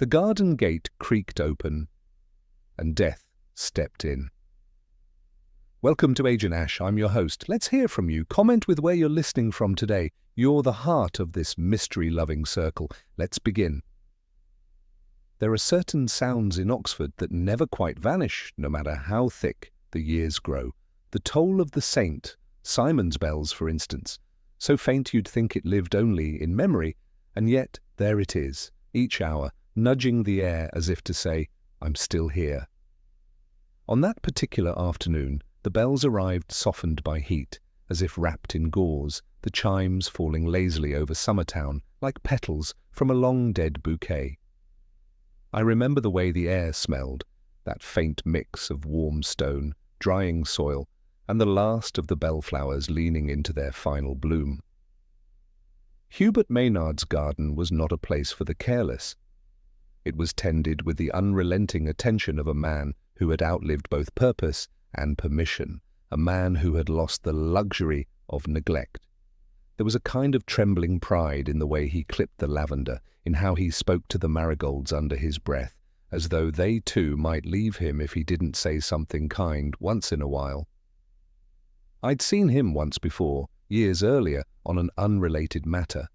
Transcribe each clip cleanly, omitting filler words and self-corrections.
The garden gate creaked open, and death stepped in. Welcome to Agent Ash. I'm your host. Let's hear from you. Comment with where you're listening from today. You're the heart of this mystery-loving circle. Let's begin. There are certain sounds in Oxford that never quite vanish, no matter how thick the years grow. The toll of the saint, Simon's bells, for instance, so faint you'd think it lived only in memory, and yet there it is, each hour, nudging the air as if to say, I'm still here. On that particular afternoon, the bells arrived softened by heat, as if wrapped in gauze, the chimes falling lazily over Summertown like petals from a long-dead bouquet. I remember the way the air smelled, that faint mix of warm stone, drying soil, and the last of the bellflowers leaning into their final bloom. Hubert Maynard's garden was not a place for the careless. It was tended with the unrelenting attention of a man who had outlived both purpose and permission, a man who had lost the luxury of neglect. There was a kind of trembling pride in the way he clipped the lavender, in how he spoke to the marigolds under his breath, as though they too might leave him if he didn't say something kind once in a while. I'd seen him once before, years earlier, on an unrelated matter,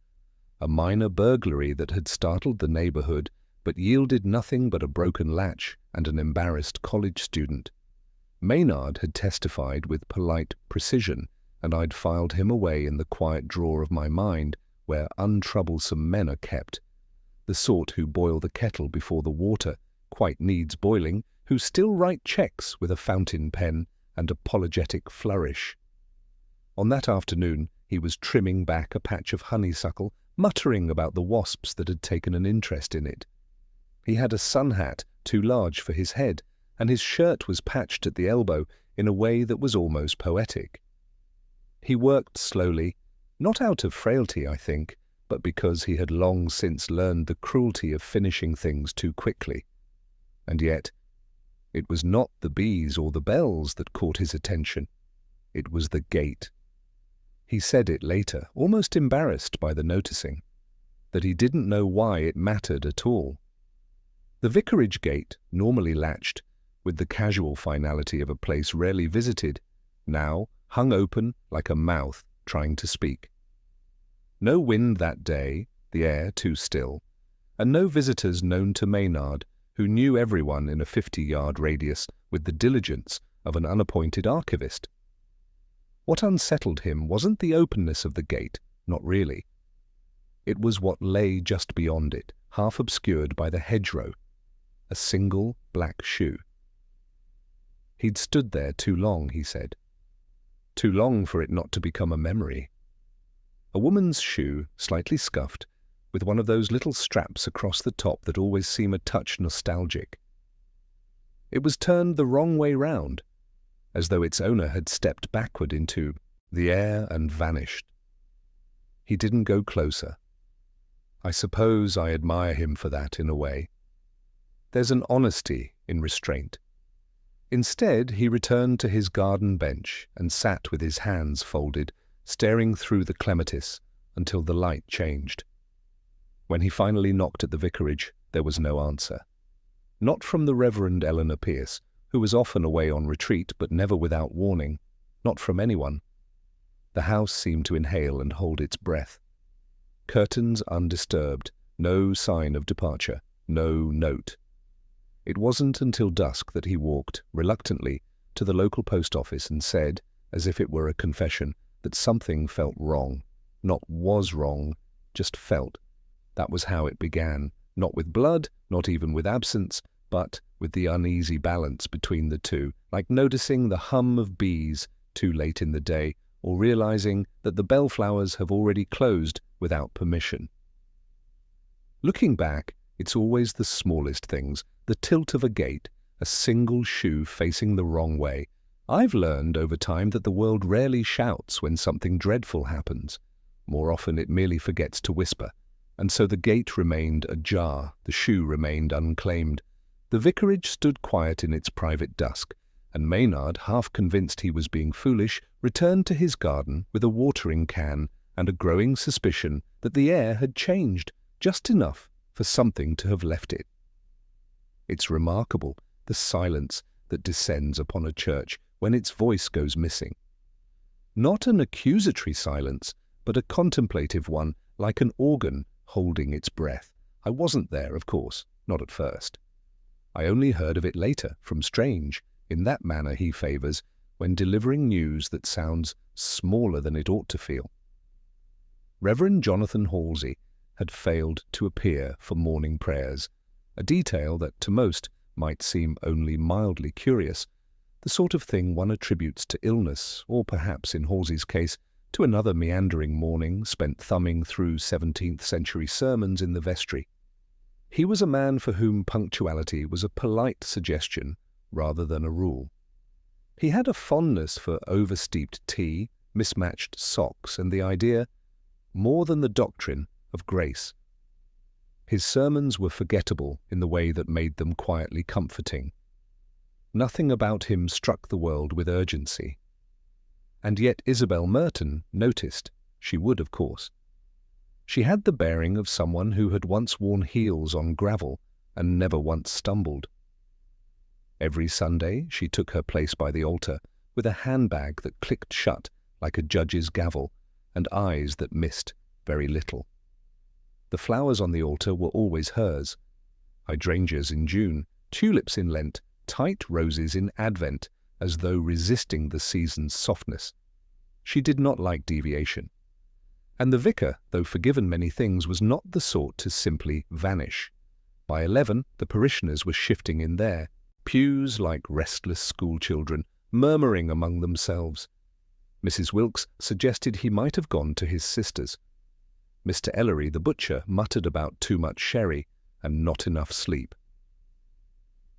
a minor burglary that had startled the neighborhood but yielded nothing but a broken latch and an embarrassed college student. Maynard had testified with polite precision, and I'd filed him away in the quiet drawer of my mind where untroublesome men are kept, the sort who boil the kettle before the water quite needs boiling, who still write checks with a fountain pen and apologetic flourish. On that afternoon, he was trimming back a patch of honeysuckle, muttering about the wasps that had taken an interest in it. He had a sun hat too large for his head, and his shirt was patched at the elbow in a way that was almost poetic. He worked slowly, not out of frailty, I think, but because he had long since learned the cruelty of finishing things too quickly. And yet, it was not the bees or the bells that caught his attention. It was the gate. He said it later, almost embarrassed by the noticing, that he didn't know why it mattered at all. The vicarage gate, normally latched, with the casual finality of a place rarely visited, now hung open like a mouth trying to speak. No wind that day, the air too still, and no visitors known to Maynard, who knew everyone in a 50-yard radius with the diligence of an unappointed archivist. What unsettled him wasn't the openness of the gate, not really. It was what lay just beyond it, half obscured by the hedgerow, a single black shoe. He'd stood there too long, he said. Too long for it not to become a memory. A woman's shoe, slightly scuffed, with one of those little straps across the top that always seem a touch nostalgic. It was turned the wrong way round, as though its owner had stepped backward into the air and vanished. He didn't go closer. I suppose I admire him for that in a way. There's an honesty in restraint. Instead, he returned to his garden bench and sat with his hands folded, staring through the clematis until the light changed. When he finally knocked at the vicarage, there was no answer. Not from the Reverend Eleanor Pierce, who was often away on retreat but never without warning. Not from anyone. The house seemed to inhale and hold its breath. Curtains undisturbed, no sign of departure, no note. It wasn't until dusk that he walked, reluctantly, to the local post office and said, as if it were a confession, that something felt wrong. Not was wrong, just felt. That was how it began, not with blood, not even with absence, but with the uneasy balance between the two, like noticing the hum of bees too late in the day, or realizing that the bellflowers have already closed without permission. Looking back, it's always the smallest things, the tilt of a gate, a single shoe facing the wrong way. I've learned over time that the world rarely shouts when something dreadful happens. More often it merely forgets to whisper, and so the gate remained ajar, the shoe remained unclaimed. The vicarage stood quiet in its private dusk, and Maynard, half convinced he was being foolish, returned to his garden with a watering can and a growing suspicion that the air had changed, just enough for something to have left it. It's remarkable, the silence that descends upon a church when its voice goes missing. Not an accusatory silence, but a contemplative one, like an organ holding its breath. I wasn't there, of course, not at first. I only heard of it later, from Strange, in that manner he favours, when delivering news that sounds smaller than it ought to feel. Reverend Jonathan Halsey had failed to appear for morning prayers, a detail that to most might seem only mildly curious, the sort of thing one attributes to illness, or perhaps, in Halsey's case, to another meandering morning spent thumbing through 17th-century sermons in the vestry. He was a man for whom punctuality was a polite suggestion rather than a rule. He had a fondness for oversteeped tea, mismatched socks, and the idea, more than the doctrine, of grace. His sermons were forgettable in the way that made them quietly comforting. Nothing about him struck the world with urgency. And yet Isabel Merton noticed. She would, of course. She had the bearing of someone who had once worn heels on gravel and never once stumbled. Every Sunday she took her place by the altar with a handbag that clicked shut like a judge's gavel and eyes that missed very little. The flowers on the altar were always hers. Hydrangeas in June, tulips in Lent, tight roses in Advent, as though resisting the season's softness. She did not like deviation. And the vicar, though forgiven many things, was not the sort to simply vanish. By 11, the parishioners were shifting in there, pews like restless schoolchildren, murmuring among themselves. Mrs. Wilkes suggested he might have gone to his sister's. Mr. Ellery, the butcher, muttered about too much sherry and not enough sleep.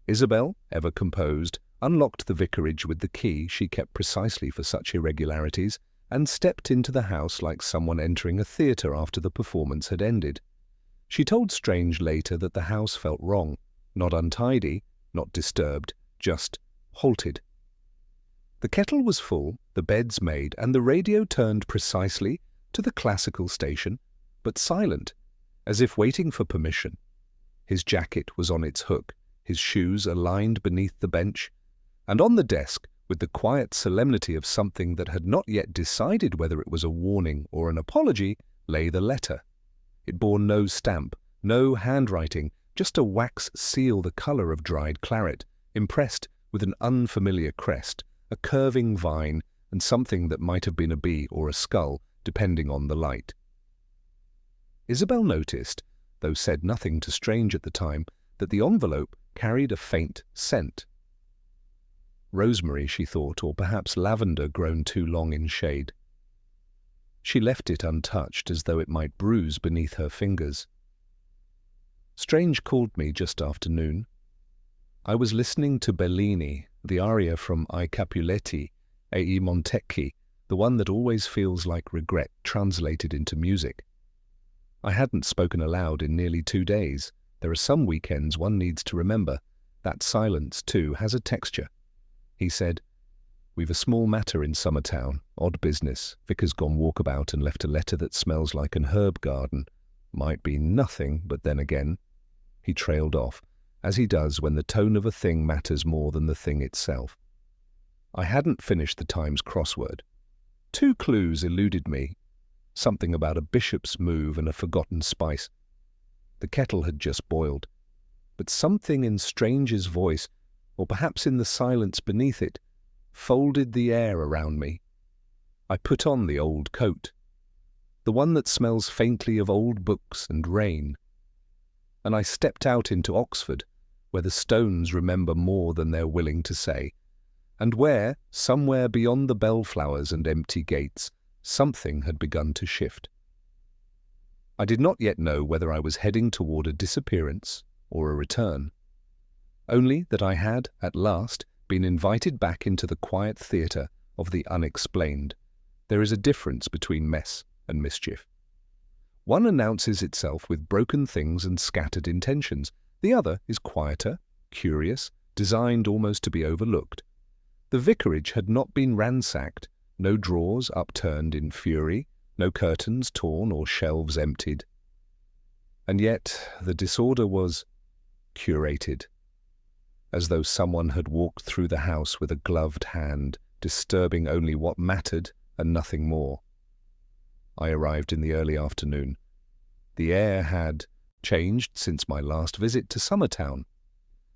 Isabel, ever composed, unlocked the vicarage with the key she kept precisely for such irregularities, and stepped into the house like someone entering a theatre after the performance had ended. She told Strange later that the house felt wrong, not untidy, not disturbed, just halted. The kettle was full, the beds made, and the radio turned precisely to the classical station, but silent, as if waiting for permission. His jacket was on its hook, his shoes aligned beneath the bench, and on the desk, with the quiet solemnity of something that had not yet decided whether it was a warning or an apology, lay the letter. It bore no stamp, no handwriting, just a wax seal the colour of dried claret, impressed with an unfamiliar crest, a curving vine, and something that might have been a bee or a skull, depending on the light. Isabel noticed, though said nothing to Strange at the time, that the envelope carried a faint scent. Rosemary, she thought, or perhaps lavender grown too long in shade. She left it untouched, as though it might bruise beneath her fingers. Strange called me just after noon. I was listening to Bellini, the aria from I Capuletti, e I Montecchi, the one that always feels like regret translated into music. I hadn't spoken aloud in nearly 2 days. There are some weekends one needs to remember. That silence, too, has a texture. He said, "We've a small matter in Summertown, odd business. Vicar's gone walkabout and left a letter that smells like an herb garden. Might be nothing, but then again." He trailed off, as he does when the tone of a thing matters more than the thing itself. I hadn't finished the Times crossword. 2 clues eluded me. Something about a bishop's move and a forgotten spice. The kettle had just boiled. But something in Strange's voice, or perhaps in the silence beneath it, folded the air around me. I put on the old coat, the one that smells faintly of old books and rain, and I stepped out into Oxford, where the stones remember more than they're willing to say, and where, somewhere beyond the bellflowers and empty gates, something had begun to shift. I did not yet know whether I was heading toward a disappearance or a return, only that I had, at last, been invited back into the quiet theatre of the unexplained. There is a difference between mess and mischief. One announces itself with broken things and scattered intentions. The other is quieter, curious, designed almost to be overlooked. The vicarage had not been ransacked, no drawers upturned in fury, no curtains torn or shelves emptied. And yet the disorder was curated. as though someone had walked through the house with a gloved hand, disturbing only what mattered and nothing more. I arrived in the early afternoon. The air had changed since my last visit to Summertown.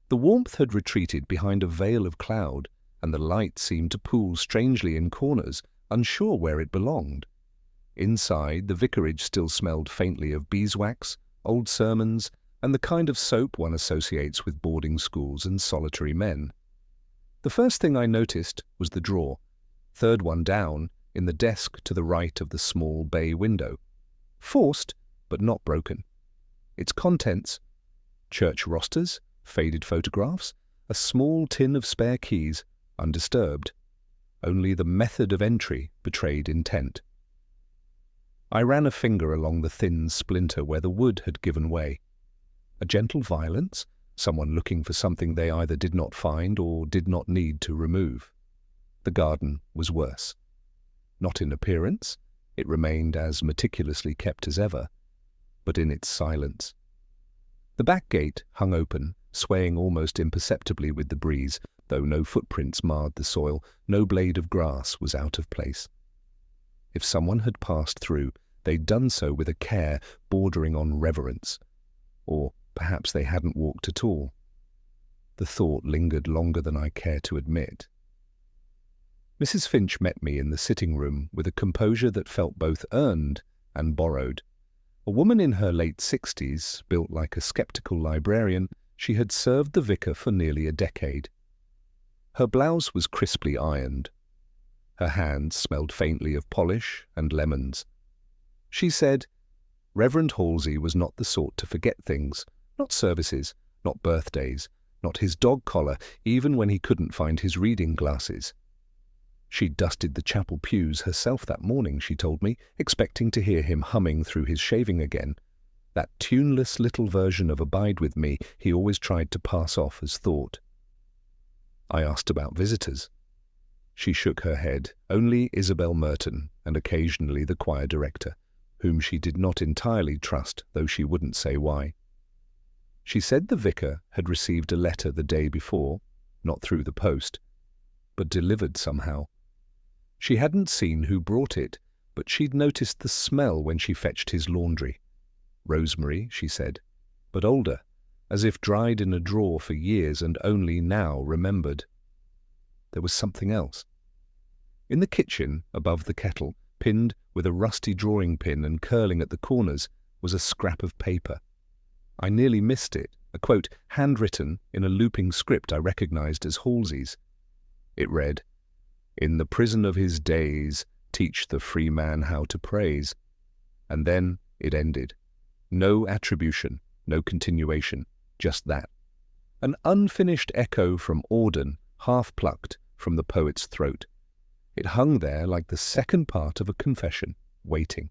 The warmth had retreated behind a veil of cloud, and the light seemed to pool strangely in corners, unsure where it belonged. Inside, the vicarage still smelled faintly of beeswax, old sermons, and the kind of soap one associates with boarding schools and solitary men. The first thing I noticed was the drawer, third one down, in the desk to the right of the small bay window. Forced, but not broken. Its contents: church rosters, faded photographs, a small tin of spare keys, undisturbed. Only the method of entry betrayed intent. I ran a finger along the thin splinter where the wood had given way. A gentle violence, someone looking for something they either did not find or did not need to remove. The garden was worse. Not in appearance, it remained as meticulously kept as ever, but in its silence. The back gate hung open, swaying almost imperceptibly with the breeze, though no footprints marred the soil, no blade of grass was out of place. If someone had passed through, they'd done so with a care bordering on reverence. Or perhaps they hadn't walked at all. The thought lingered longer than I care to admit. Mrs. Finch met me in the sitting room with a composure that felt both earned and borrowed. A woman in her late 60s, built like a skeptical librarian, she had served the vicar for nearly a decade. Her blouse was crisply ironed. Her hands smelled faintly of polish and lemons. She said, Reverend Halsey was not the sort to forget things, not services, not birthdays, not his dog collar, even when he couldn't find his reading glasses. She'd dusted the chapel pews herself that morning, she told me, expecting to hear him humming through his shaving again, that tuneless little version of Abide With Me he always tried to pass off as thought. I asked about visitors. She shook her head. Only Isabel Merton, and occasionally the choir director, whom she did not entirely trust, though she wouldn't say why. She said the vicar had received a letter the day before, not through the post, but delivered somehow. She hadn't seen who brought it, but she'd noticed the smell when she fetched his laundry. Rosemary, she said, but older, as if dried in a drawer for years and only now remembered. There was something else. In the kitchen, above the kettle, pinned with a rusty drawing pin and curling at the corners, was a scrap of paper. I nearly missed it, a quote handwritten in a looping script I recognized as Halsey's. It read, "In the prison of his days, teach the free man how to praise." And then it ended. No attribution, no continuation, just that. An unfinished echo from Auden, half-plucked from the poet's throat. It hung there like the second part of a confession, waiting.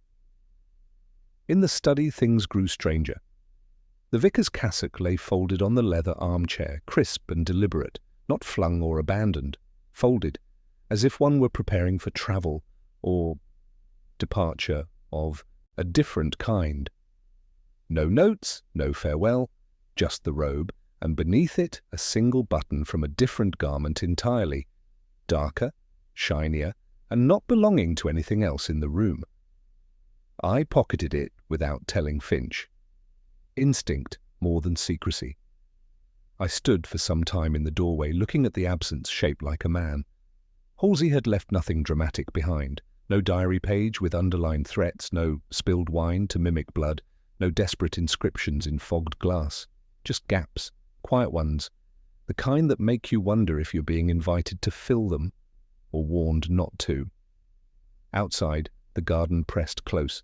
In the study, things grew stranger. The vicar's cassock lay folded on the leather armchair, crisp and deliberate, not flung or abandoned, folded, as if one were preparing for travel or departure of a different kind. No notes, no farewell, just the robe, and beneath it a single button from a different garment entirely, darker, shinier, and not belonging to anything else in the room. I pocketed it without telling Finch. Instinct more than secrecy. I stood for some time in the doorway, looking at the absence shaped like a man. Halsey had left nothing dramatic behind. No diary page with underlined threats, no spilled wine to mimic blood, no desperate inscriptions in fogged glass. Just gaps, quiet ones, the kind that make you wonder if you're being invited to fill them or warned not to. Outside, the garden pressed close.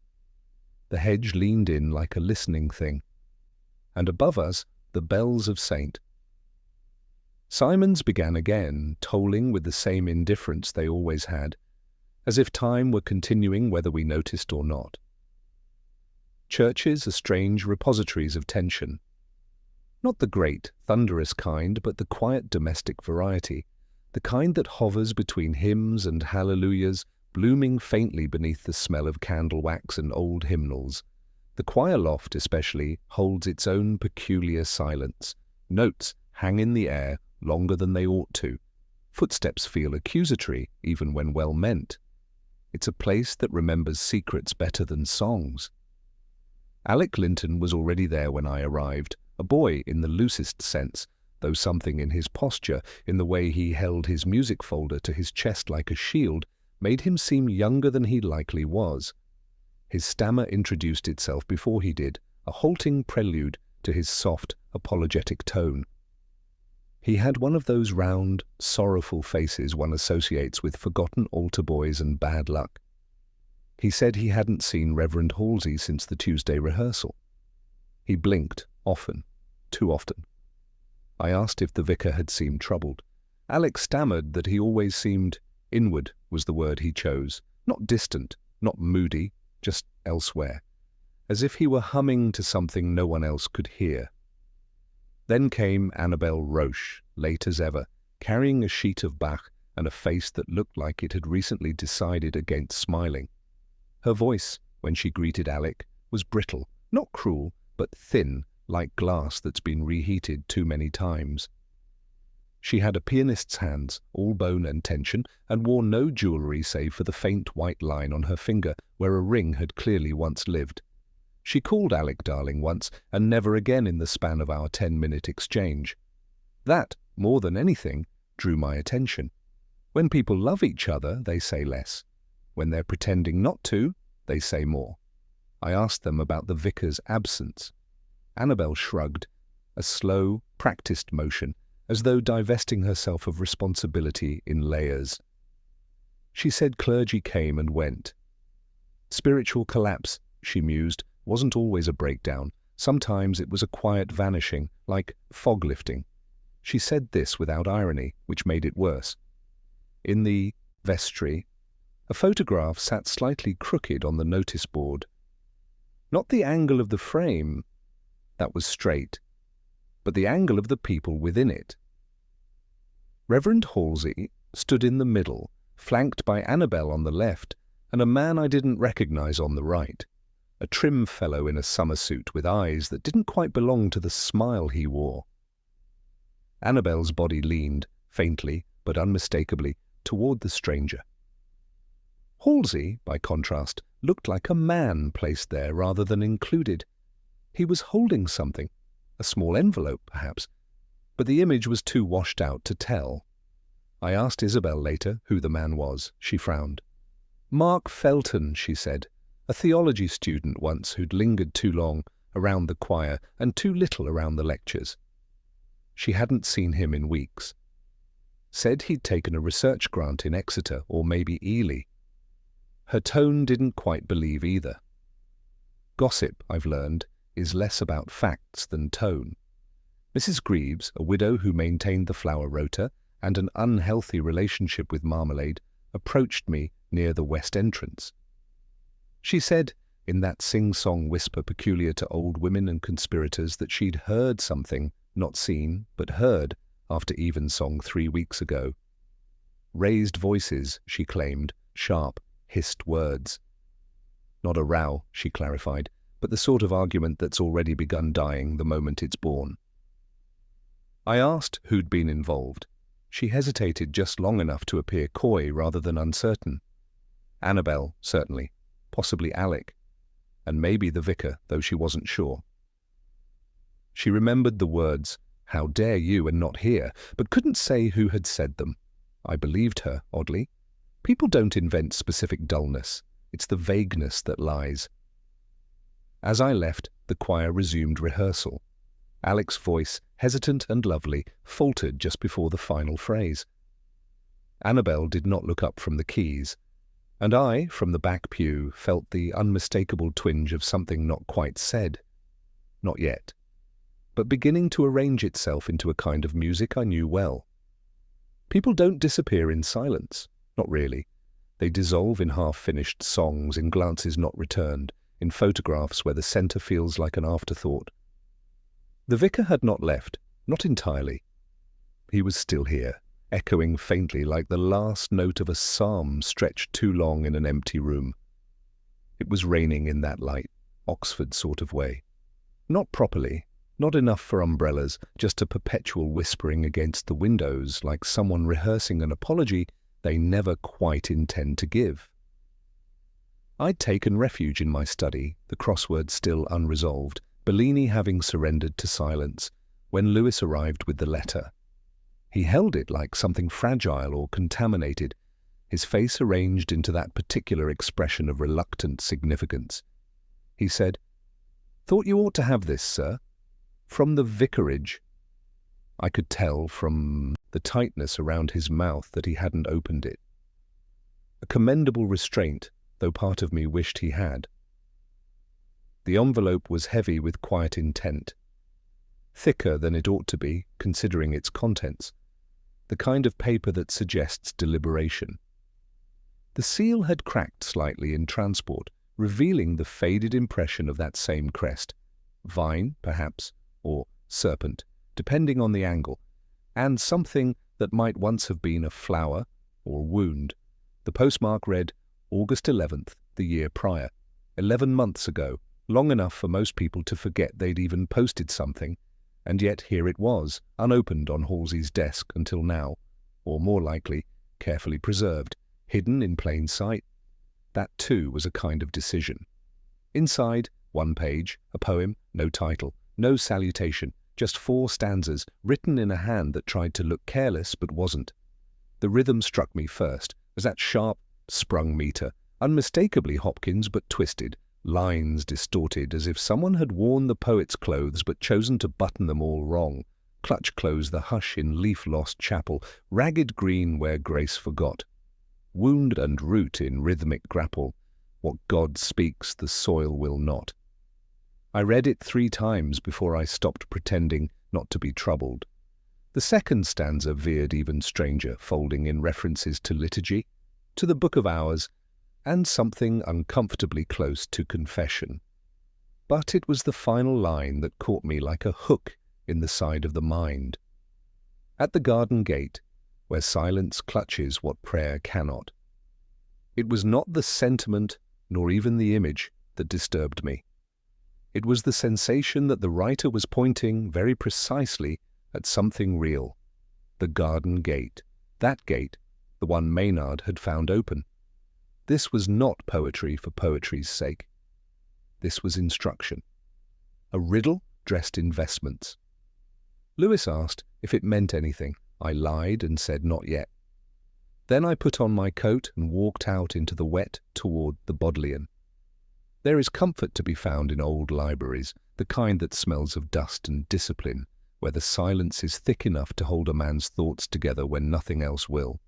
The hedge leaned in like a listening thing. And above us, the bells of St. Simon's began again, tolling with the same indifference they always had, as if time were continuing whether we noticed or not. Churches are strange repositories of tension. Not the great, thunderous kind, but the quiet domestic variety, the kind that hovers between hymns and hallelujahs, blooming faintly beneath the smell of candle wax and old hymnals. The choir loft especially holds its own peculiar silence. Notes hang in the air longer than they ought to. Footsteps feel accusatory, even when well meant. It's a place that remembers secrets better than songs. Alec Linton was already there when I arrived, a boy in the loosest sense, though something in his posture, in the way he held his music folder to his chest like a shield, made him seem younger than he likely was. His stammer introduced itself before he did, a halting prelude to his soft, apologetic tone. He had one of those round, sorrowful faces one associates with forgotten altar boys and bad luck. He said he hadn't seen Reverend Halsey since the Tuesday rehearsal. He blinked, often, too often. I asked if the vicar had seemed troubled. Alec stammered that he always seemed inward was the word he chose, not distant, not moody, just elsewhere, as if he were humming to something no one else could hear. Then came Annabelle Roche, late as ever, carrying a sheet of Bach and a face that looked like it had recently decided against smiling. Her voice, when she greeted Alec, was brittle, not cruel, but thin, like glass that's been reheated too many times. She had a pianist's hands, all bone and tension, and wore no jewellery save for the faint white line on her finger where a ring had clearly once lived. She called Alec darling once, and never again in the span of our 10-minute exchange. That, more than anything, drew my attention. When people love each other, they say less. When they're pretending not to, they say more. I asked them about the vicar's absence. Annabelle shrugged, a slow, practiced motion, as though divesting herself of responsibility in layers. She said clergy came and went. Spiritual collapse, she mused, wasn't always a breakdown. Sometimes it was a quiet vanishing, like fog lifting. She said this without irony, which made it worse. In the vestry, a photograph sat slightly crooked on the notice board. Not the angle of the frame, that was straight, but the angle of the people within it. Reverend Halsey stood in the middle, flanked by Annabelle on the left, and a man I didn't recognize on the right. A trim fellow in a summer suit with eyes that didn't quite belong to the smile he wore. Annabelle's body leaned, faintly but unmistakably, toward the stranger. Halsey, by contrast, looked like a man placed there rather than included. He was holding something, a small envelope, perhaps, but the image was too washed out to tell. I asked Isabel later who the man was. She frowned. Mark Felton, she said. A theology student once who'd lingered too long around the choir and too little around the lectures. She hadn't seen him in weeks. Said he'd taken a research grant in Exeter or maybe Ely. Her tone didn't quite believe either. Gossip, I've learned, is less about facts than tone. Mrs. Greaves, a widow who maintained the flower rota and an unhealthy relationship with marmalade, approached me near the west entrance. She said, in that sing-song whisper peculiar to old women and conspirators, that she'd heard something, not seen, but heard, after evensong 3 weeks ago. Raised voices, she claimed, sharp, hissed words. Not a row, she clarified, but the sort of argument that's already begun dying the moment it's born. I asked who'd been involved. She hesitated just long enough to appear coy rather than uncertain. Annabelle, certainly. Possibly Alec, and maybe the vicar, though she wasn't sure. She remembered the words, "How dare you," and not here, but couldn't say who had said them. I believed her, oddly. People don't invent specific dullness. It's the vagueness that lies. As I left, the choir resumed rehearsal. Alec's voice, hesitant and lovely, faltered just before the final phrase. Annabelle did not look up from the keys, and I, from the back pew, felt the unmistakable twinge of something not quite said. Not yet, but beginning to arrange itself into a kind of music I knew well. People don't disappear in silence, not really. They dissolve in half-finished songs, in glances not returned, in photographs where the centre feels like an afterthought. The vicar had not left, not entirely. He was still here, echoing faintly like the last note of a psalm stretched too long in an empty room. It was raining in that light, Oxford sort of way. Not properly, Not enough for umbrellas, just a perpetual whispering against the windows, like someone rehearsing an apology they never quite intend to give. I'd taken refuge in my study, the crossword still unresolved, Bellini having surrendered to silence, when Lewis arrived with the letter. He held it like something fragile or contaminated, his face arranged into that particular expression of reluctant significance. He said, "Thought you ought to have this, sir. From the vicarage." I could tell from the tightness around his mouth that he hadn't opened it. A commendable restraint, though part of me wished he had. The envelope was heavy with quiet intent. Thicker than it ought to be, considering its contents. The kind of paper that suggests deliberation. The seal had cracked slightly in transport, revealing the faded impression of that same crest. Vine, perhaps, or serpent, depending on the angle, and something that might once have been a flower or wound. The postmark read August 11th, the year prior, 11 months ago, long enough for most people to forget they'd even posted something, and yet here it was, unopened on Halsey's desk until now, or more likely, carefully preserved, hidden in plain sight. That too was a kind of decision. Inside, one page, a poem, no title, no salutation, just 4 stanzas, written in a hand that tried to look careless but wasn't. The rhythm struck me first, as that sharp, sprung meter, unmistakably Hopkins but twisted, lines distorted as if someone had worn the poet's clothes but chosen to button them all wrong, clutch close the hush in leaf-lost chapel, ragged green where grace forgot, wound and root in rhythmic grapple, what God speaks the soil will not. I read it 3 times before I stopped pretending not to be troubled. The second stanza veered even stranger, folding in references to liturgy, to the Book of Hours, and something uncomfortably close to confession. But it was the final line that caught me like a hook in the side of the mind. At the garden gate, where silence clutches what prayer cannot. It was not the sentiment, nor even the image, that disturbed me. It was the sensation that the writer was pointing very precisely at something real. The garden gate. That gate, the one Maynard had found open. This was not poetry for poetry's sake. This was instruction. A riddle dressed in vestments. Lewis asked if it meant anything. I lied and said not yet. Then I put on my coat and walked out into the wet toward the Bodleian. There is comfort to be found in old libraries, the kind that smells of dust and discipline, where the silence is thick enough to hold a man's thoughts together when nothing else will.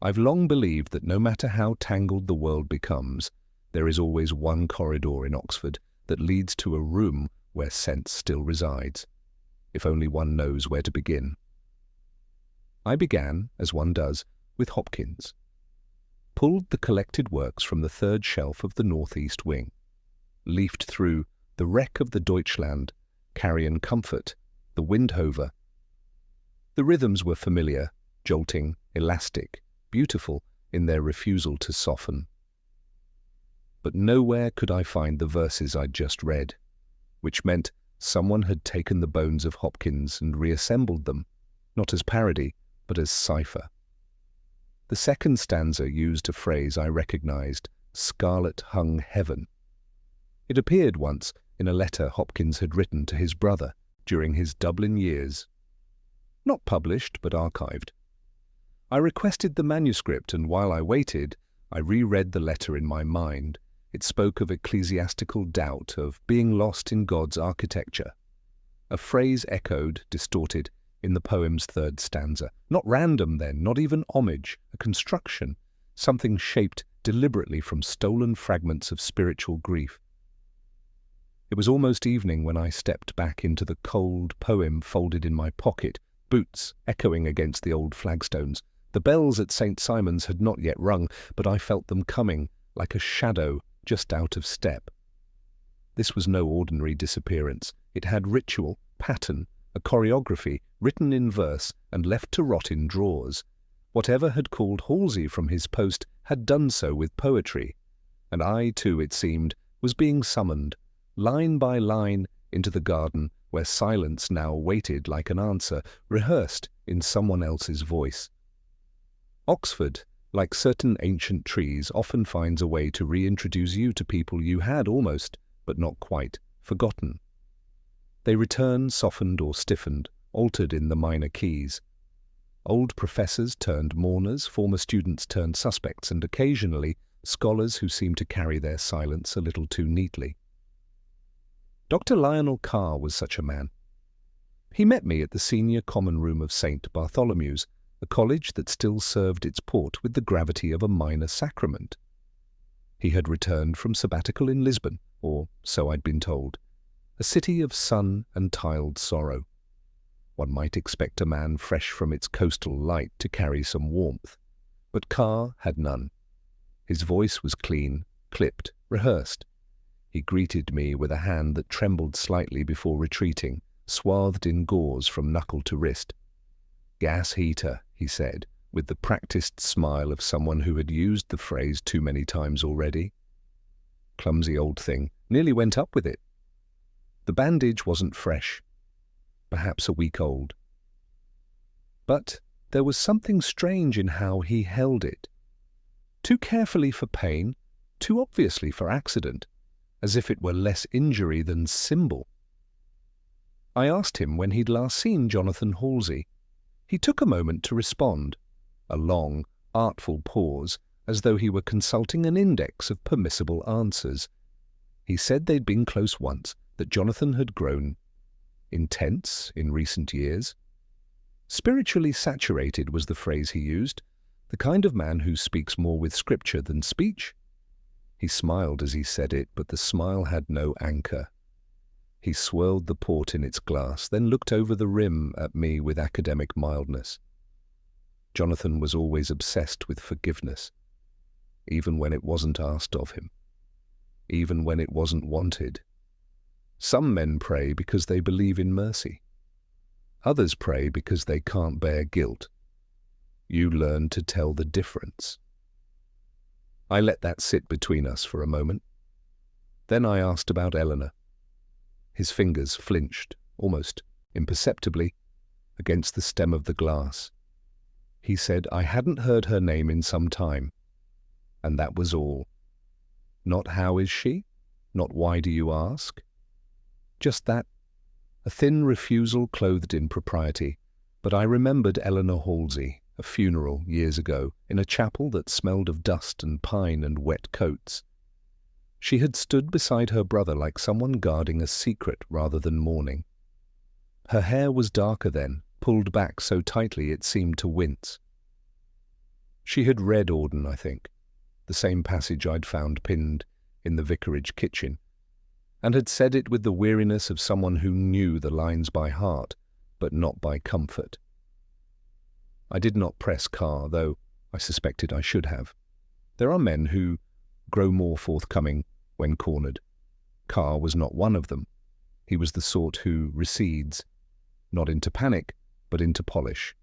I've long believed that no matter how tangled the world becomes, there is always one corridor in Oxford that leads to a room where sense still resides, if only one knows where to begin. I began, as one does, with Hopkins. Pulled the collected works from the 3rd shelf of the northeast wing, leafed through The Wreck of the Deutschland, Carrion Comfort, The Windhover. The rhythms were familiar, jolting, elastic, beautiful in their refusal to soften. But nowhere could I find the verses I'd just read, which meant someone had taken the bones of Hopkins and reassembled them, not as parody, but as cipher. The second stanza used a phrase I recognized, scarlet-hung heaven. It appeared once in a letter Hopkins had written to his brother during his Dublin years. Not published, but archived. I requested the manuscript, and while I waited, I reread the letter in my mind. It spoke of ecclesiastical doubt, of being lost in God's architecture. A phrase echoed, distorted, in the poem's 3rd stanza. Not random, then, not even homage, a construction, something shaped deliberately from stolen fragments of spiritual grief. It was almost evening when I stepped back into the cold poem folded in my pocket, boots echoing against the old flagstones. The bells at St. Simon's had not yet rung, but I felt them coming, like a shadow just out of step. This was no ordinary disappearance. It had ritual, pattern, a choreography, written in verse and left to rot in drawers. Whatever had called Halsey from his post had done so with poetry, and I, too, it seemed, was being summoned, line by line, into the garden where silence now waited like an answer, rehearsed in someone else's voice. Oxford, like certain ancient trees, often finds a way to reintroduce you to people you had almost, but not quite, forgotten. They return softened or stiffened, altered in the minor keys. Old professors turned mourners, former students turned suspects, and occasionally scholars who seem to carry their silence a little too neatly. Dr. Lionel Carr was such a man. He met me at the senior common room of St. Bartholomew's, a college that still served its port with the gravity of a minor sacrament. He had returned from sabbatical in Lisbon, or so I'd been told, a city of sun and tiled sorrow. One might expect a man fresh from its coastal light to carry some warmth, but Carr had none. His voice was clean, clipped, rehearsed. He greeted me with a hand that trembled slightly before retreating, swathed in gauze from knuckle to wrist. "Gas heater," he said, with the practiced smile of someone who had used the phrase too many times already. Clumsy old thing, nearly went up with it. The bandage wasn't fresh, perhaps a week old. But there was something strange in how he held it. Too carefully for pain, too obviously for accident, as if it were less injury than symbol. I asked him when he'd last seen Jonathan Halsey. He took a moment to respond, a long, artful pause, as though he were consulting an index of permissible answers. He said they'd been close once, that Jonathan had grown intense in recent years. Spiritually saturated was the phrase he used, the kind of man who speaks more with scripture than speech. He smiled as he said it, but the smile had no anchor. He swirled the port in its glass, then looked over the rim at me with academic mildness. Jonathan was always obsessed with forgiveness, even when it wasn't asked of him, even when it wasn't wanted. Some men pray because they believe in mercy. Others pray because they can't bear guilt. You learn to tell the difference. I let that sit between us for a moment. Then I asked about Eleanor. His fingers flinched, almost imperceptibly, against the stem of the glass. He said I hadn't heard her name in some time, and that was all. Not how is she? Not why do you ask? Just that, a thin refusal clothed in propriety, but I remembered Eleanor Halsey, a funeral years ago, in a chapel that smelled of dust and pine and wet coats. She had stood beside her brother like someone guarding a secret rather than mourning. Her hair was darker then, pulled back so tightly it seemed to wince. She had read Auden, I think, the same passage I'd found pinned in the vicarage kitchen, and had said it with the weariness of someone who knew the lines by heart, but not by comfort. I did not press Carr, though I suspected I should have. There are men who grow more forthcoming when cornered. Carr was not one of them. He was the sort who recedes, not into panic, but into polish.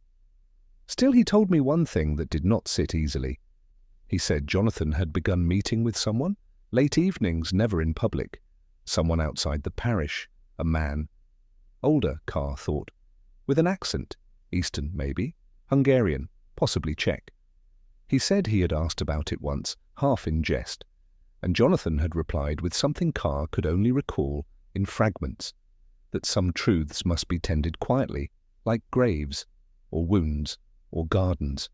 Still, he told me one thing that did not sit easily. He said Jonathan had begun meeting with someone, late evenings, never in public, someone outside the parish, a man. Older, Carr thought, with an accent, Eastern maybe, Hungarian, possibly Czech. He said he had asked about it once, half in jest, and Jonathan had replied with something Carr could only recall in fragments, that some truths must be tended quietly, like graves, or wounds, or gardens.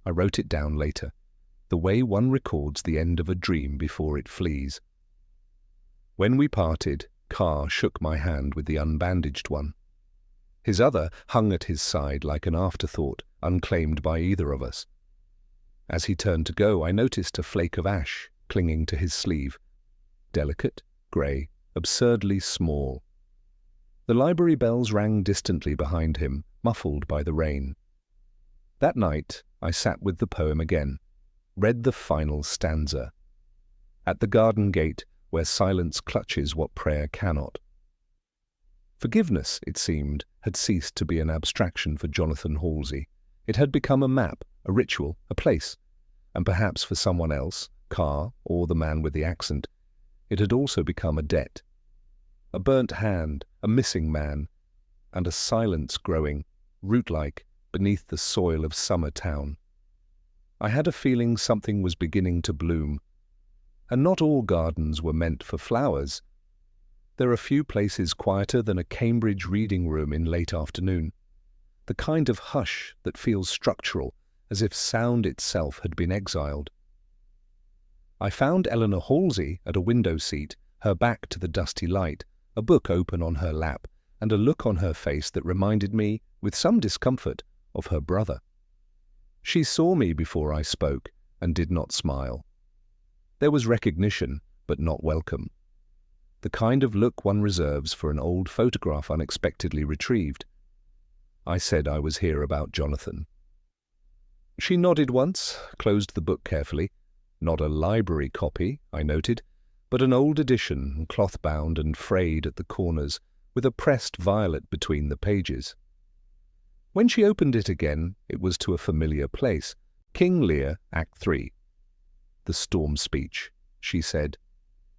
I wrote it down later, the way one records the end of a dream before it flees. When we parted, Carr shook my hand with the unbandaged one. His other hung at his side like an afterthought, unclaimed by either of us. As he turned to go, I noticed a flake of ash clinging to his sleeve, delicate, grey, absurdly small. The library bells rang distantly behind him, muffled by the rain. That night I sat with the poem again, read the final stanza. At the garden gate, where silence clutches what prayer cannot. Forgiveness, it seemed, had ceased to be an abstraction for Jonathan Halsey. It had become a map, a ritual, a place, and perhaps for someone else, Carr or the man with the accent, it had also become a debt a burnt hand, a missing man, and a silence growing, root-like, beneath the soil of Summer Town. I had a feeling something was beginning to bloom. And not all gardens were meant for flowers. There are few places quieter than a Cambridge reading room in late afternoon, the kind of hush that feels structural, as if sound itself had been exiled. I found Eleanor Halsey at a window seat, her back to the dusty light, a book open on her lap, and a look on her face that reminded me, with some discomfort, of her brother. She saw me before I spoke, and did not smile. There was recognition, but not welcome. The kind of look one reserves for an old photograph unexpectedly retrieved. I said I was here about Jonathan. She nodded once, closed the book carefully. Not a library copy, I noted, but an old edition, cloth-bound and frayed at the corners, with a pressed violet between the pages. When she opened it again, it was to a familiar place, King Lear, Act 3. The storm speech, she said.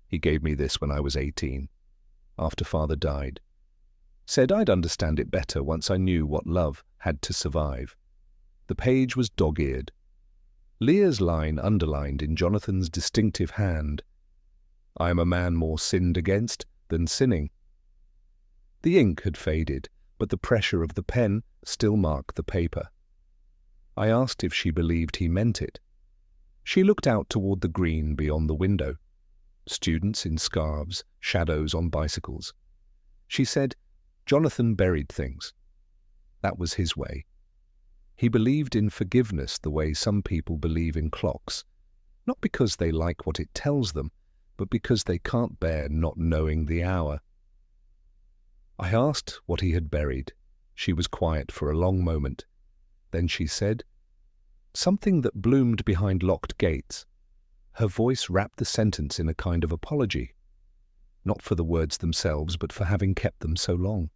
He gave me this when I was 18, after father died. Said I'd understand it better once I knew what love had to survive. The page was dog-eared. Lear's line underlined in Jonathan's distinctive hand. I am a man more sinned against than sinning. The ink had faded, but the pressure of the pen still marked the paper. I asked if she believed he meant it. She looked out toward the green beyond the window. Students in scarves, shadows on bicycles. She said, Jonathan buried things. That was his way. He believed in forgiveness the way some people believe in clocks, not because they like what it tells them, but because they can't bear not knowing the hour. I asked what he had buried. She was quiet for a long moment. Then she said, something that bloomed behind locked gates. Her voice wrapped the sentence in a kind of apology, not for the words themselves, but for having kept them so long.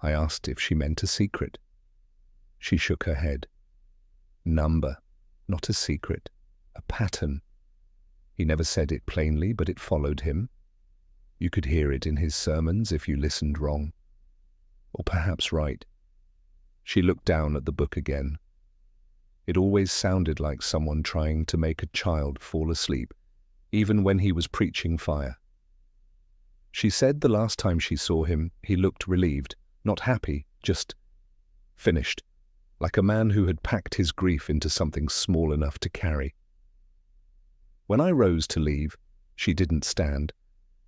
I asked if she meant a secret. She shook her head. Number, not a secret, a pattern. He never said it plainly, but it followed him. You could hear it in his sermons if you listened wrong. Or perhaps right. She looked down at the book again. It always sounded like someone trying to make a child fall asleep, even when he was preaching fire. She said the last time she saw him, he looked relieved, not happy, just finished, like a man who had packed his grief into something small enough to carry. When I rose to leave, she didn't stand,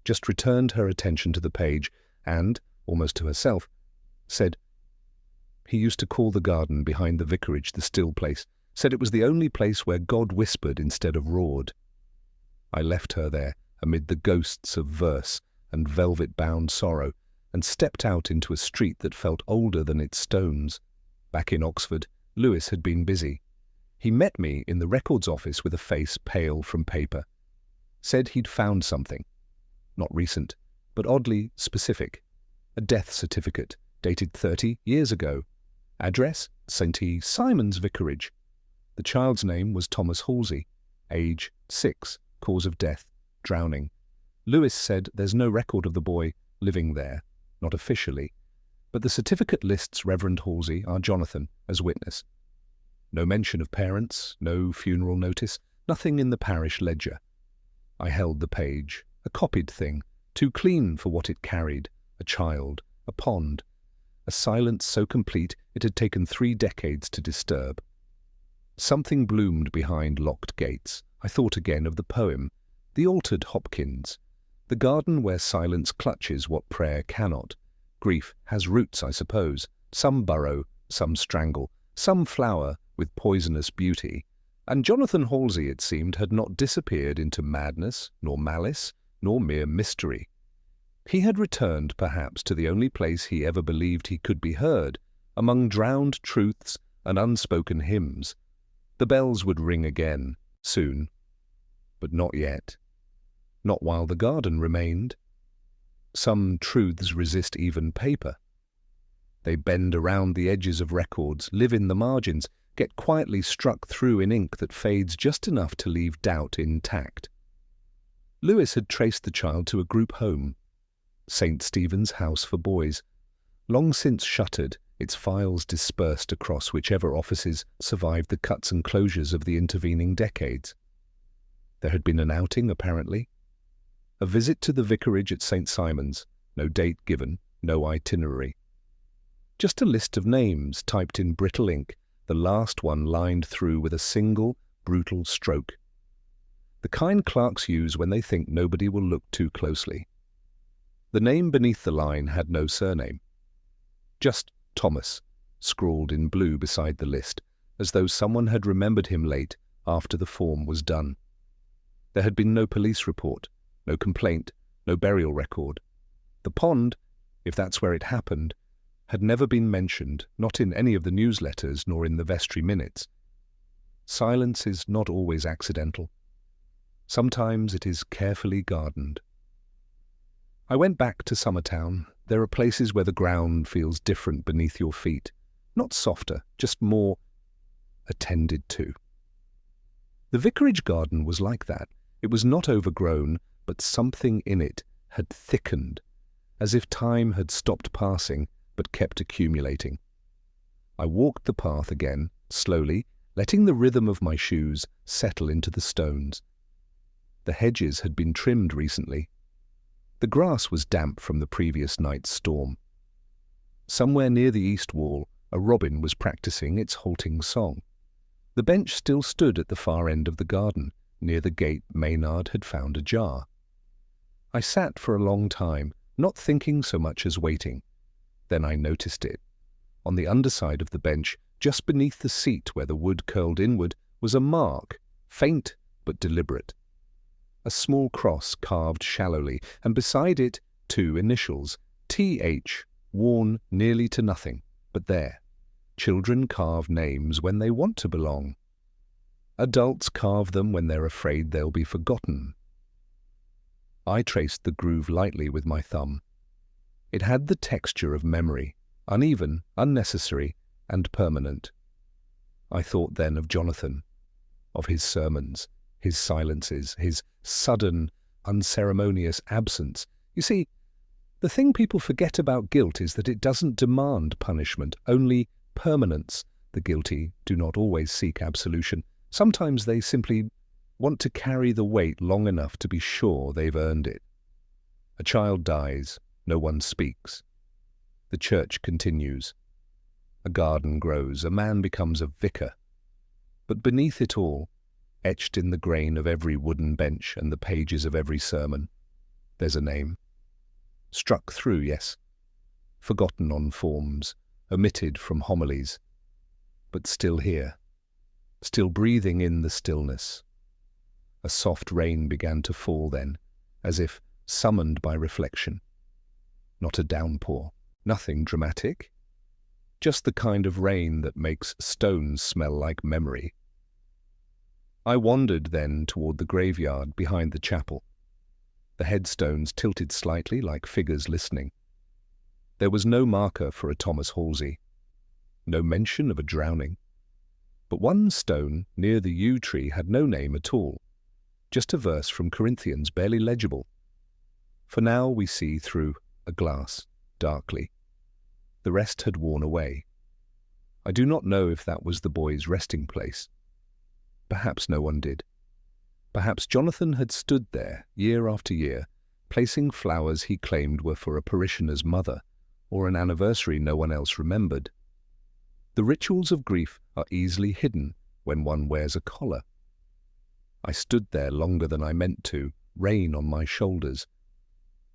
just returned her attention to the page and, almost to herself, said, he used to call the garden behind the vicarage the still place, said it was the only place where God whispered instead of roared. I left her there amid the ghosts of verse and velvet-bound sorrow and stepped out into a street that felt older than its stones. Back in Oxford, Lewis had been busy. He met me in the records office with a face pale from paper. Said he'd found something. Not recent, but oddly specific. A death certificate, dated 30 years ago. Address, St. E. Simon's Vicarage. The child's name was Thomas Halsey. Age, 6. Cause of death, drowning. Lewis said there's no record of the boy living there, not officially, but the certificate lists Reverend Halsey, our Jonathan, as witness. No mention of parents, no funeral notice, nothing in the parish ledger. I held the page, a copied thing, too clean for what it carried, a child, a pond, a silence so complete it had taken 3 decades to disturb. Something bloomed behind locked gates. I thought again of the poem, the altered Hopkins, the garden where silence clutches what prayer cannot. Grief has roots, I suppose, some burrow, some strangle, some flower with poisonous beauty, and Jonathan Halsey, it seemed, had not disappeared into madness, nor malice, nor mere mystery. He had returned, perhaps, to the only place he ever believed he could be heard, among drowned truths and unspoken hymns. The bells would ring again, soon. But not yet. Not while the garden remained. Some truths resist even paper. They bend around the edges of records, live in the margins, get quietly struck through in ink that fades just enough to leave doubt intact. Lewis had traced the child to a group home. St. Stephen's House for Boys, long since shuttered, its files dispersed across whichever offices survived the cuts and closures of the intervening decades. There had been an outing, apparently. A visit to the vicarage at St. Simon's, no date given, no itinerary. Just a list of names typed in brittle ink, the last one lined through with a single, brutal stroke. The kind clerks use when they think nobody will look too closely. The name beneath the line had no surname. Just Thomas, scrawled in blue beside the list, as though someone had remembered him late after the form was done. There had been no police report, no complaint, no burial record. The pond, if that's where it happened, had never been mentioned, not in any of the newsletters nor in the vestry minutes. Silence is not always accidental. Sometimes it is carefully gardened. I went back to Summertown. There are places where the ground feels different beneath your feet, not softer, just more attended to. The vicarage garden was like that. It was not overgrown, but something in it had thickened, as if time had stopped passing but kept accumulating. I walked the path again, slowly, letting the rhythm of my shoes settle into the stones. The hedges had been trimmed recently. The grass was damp from the previous night's storm. Somewhere near the east wall, a robin was practicing its halting song. The bench still stood at the far end of the garden. Near the gate Maynard had found a jar. I sat for a long time, not thinking so much as waiting. Then I noticed it. On the underside of the bench, just beneath the seat where the wood curled inward, was a mark, faint but deliberate. A small cross carved shallowly, and beside it 2 initials, T.H., worn nearly to nothing. But there, children carve names when they want to belong. Adults carve them when they're afraid they'll be forgotten. I traced the groove lightly with my thumb. It had the texture of memory, uneven, unnecessary, and permanent. I thought then of Jonathan, of his sermons, his silences, his sudden, unceremonious absence. You see, the thing people forget about guilt is that it doesn't demand punishment, only permanence. The guilty do not always seek absolution. Sometimes they simply want to carry the weight long enough to be sure they've earned it. A child dies, no one speaks. The church continues. A garden grows, a man becomes a vicar. But beneath it all, etched in the grain of every wooden bench and the pages of every sermon, there's a name. Struck through, yes. Forgotten on forms, omitted from homilies, but still here. Still breathing in the stillness. A soft rain began to fall then, as if summoned by reflection. Not a downpour, nothing dramatic. Just the kind of rain that makes stones smell like memory. I wandered then toward the graveyard behind the chapel. The headstones tilted slightly like figures listening. There was no marker for a Thomas Halsey, no mention of a drowning. But one stone near the yew tree had no name at all, just a verse from Corinthians, barely legible. For now we see through a glass, darkly. The rest had worn away. I do not know if that was the boy's resting place. Perhaps no one did. Perhaps Jonathan had stood there, year after year, placing flowers he claimed were for a parishioner's mother, or an anniversary no one else remembered. The rituals of grief are easily hidden when one wears a collar. I stood there longer than I meant to, rain on my shoulders.